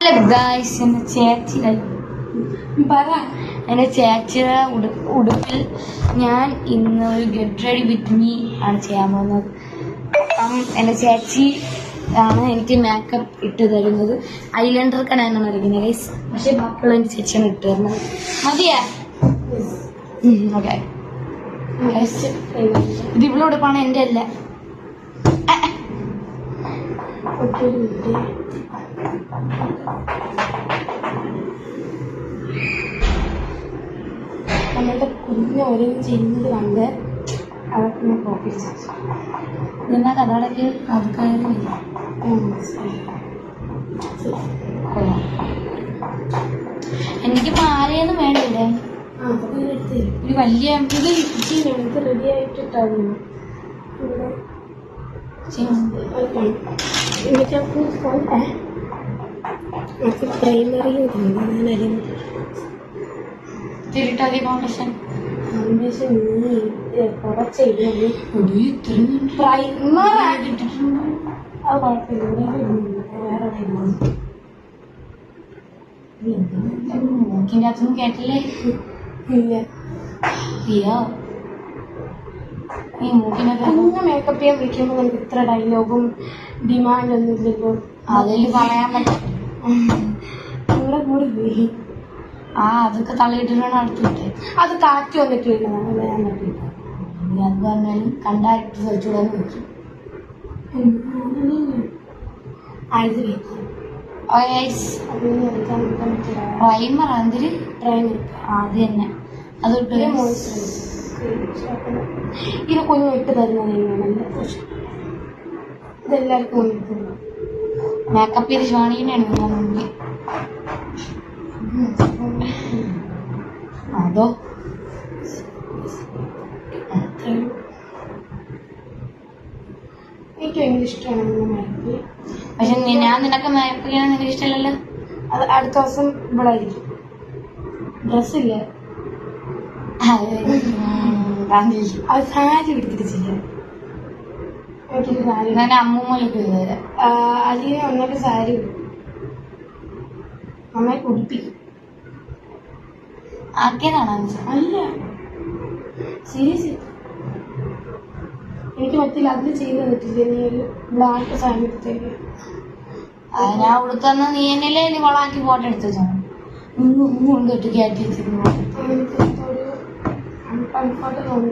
Hello guys, എൻ്റെ ചേച്ചിയുടെ ഉടുപ്പിൽ ഞാൻ ഇന്ന് ഒരു ഗെറ്റ് റെഡി വിത്ത് മീ ആണ് ചെയ്യാൻ പോകുന്നത്. അപ്പം എൻ്റെ ചേച്ചി ആണ് എനിക്ക് മേക്കപ്പ് ഇട്ട് തരുന്നത്. ഐലൈനർ കടയാണ് വരയ്ക്കുന്നത് ഗൈസ്, പക്ഷേ ബാക്കിയുള്ള എൻ്റെ ചേച്ചിയാണ് ഇട്ട് തരുന്നത്. മതിയാ? ഓക്കെ. ഇത് ഇവിടെ ഉടുപ്പാണ്, എൻ്റെ അല്ല. നമ്മളുടെ കുഞ്ഞ് ഓരോന്നും ചെയ്യുന്നത് കണ്ട് അതൊക്കെ ഞാൻ കോപ്പി ചെയ്തു. നിന്നാ കഥകളൊക്കെ അത് കയറില്ല. എനിക്ക് മാലയൊന്നും വേണ്ടില്ലേ? അതൊക്കെ എടുത്ത് ഒരു വലിയ ഇത് റെഡി ആയിട്ടിട്ടായിരുന്നു പ്രൈമറിയും തിരിട്ടതി ഫൗണ്ടേഷൻ കുറച്ച് വേറെ മൂക്കിൻ്റെ അകത്തൊന്നും കേട്ടില്ലേ? ഇല്ല. അയ്യോ, ഈ മൂക്കിനൊക്കെ കുഞ്ഞ് മേക്കപ്പ് ചെയ്യാൻ വിളിക്കുമ്പോൾ നമുക്ക് ഇത്ര ഡയലോഗും ഡിമാൻഡൊന്നും ഇല്ലല്ലോ. അതിൽ പറയാൻ പറ്റും. നിങ്ങളുടെ കൂടെ പോയി അതൊക്കെ തള്ളിയിട്ടിട്ടാണ് അടുത്തിട്ട്. അത് കാറ്റ് വന്നിട്ട് വീണതാണ് വരാൻ പറ്റില്ല. അത് പറഞ്ഞാലും കണ്ടായിട്ട് ചോദിച്ചുകൂടാന്ന് വെക്കും. പ്രൈമർ അതില് അത് തന്നെ അതൊട്ട് ഇത് കുഞ്ഞ് ഇട്ട് തരുന്നത് തന്നെയാണ്. ഇതെല്ലാവർക്കും മേക്കപ്പ് ചെയ്ത് ഷാണീനാണ് മുമ്പിൽ. അതോ എനിക്ക് ഭയങ്കര ഇഷ്ടമാണ് മേക്കപ്പ്. പക്ഷെ ഞാൻ നിനക്ക് മേക്കപ്പ് ചെയ്യാൻ നിനക്ക് ഇഷ്ടമല്ലല്ലോ. അത് അടുത്ത ദിവസം ഇവിടെ ആയിരിക്കും. ഡ്രസ്സില്ല, അത് സാരി എടുത്തിട്ട് ചെയ്യാം. എനിക്കൊരു സാരി ഞാൻ അമ്മൂമ്മയിലിട്ട് തരാം. അലീനെ ഒന്നൊക്കെ സാരി നന്നായി കുടിപ്പിക്കും. ആക്കിയതാണോ? അല്ല, സീരിയസ്. എനിക്ക് പറ്റില്ല, അതിൽ ചെയ്ത് പറ്റില്ല. നീ ഒരു ബ്ലാക്ക് സാരി എടുത്തേക്ക്. ഞാൻ കൊടുത്തന്ന് നീ എന്നല്ലേ നീ വളാക്കി ഫോട്ടോ എടുത്ത് വെച്ചാൽ കൊണ്ട് കയറ്റി വെച്ചിരുന്നു. കംഫർട്ട് തോന്നി.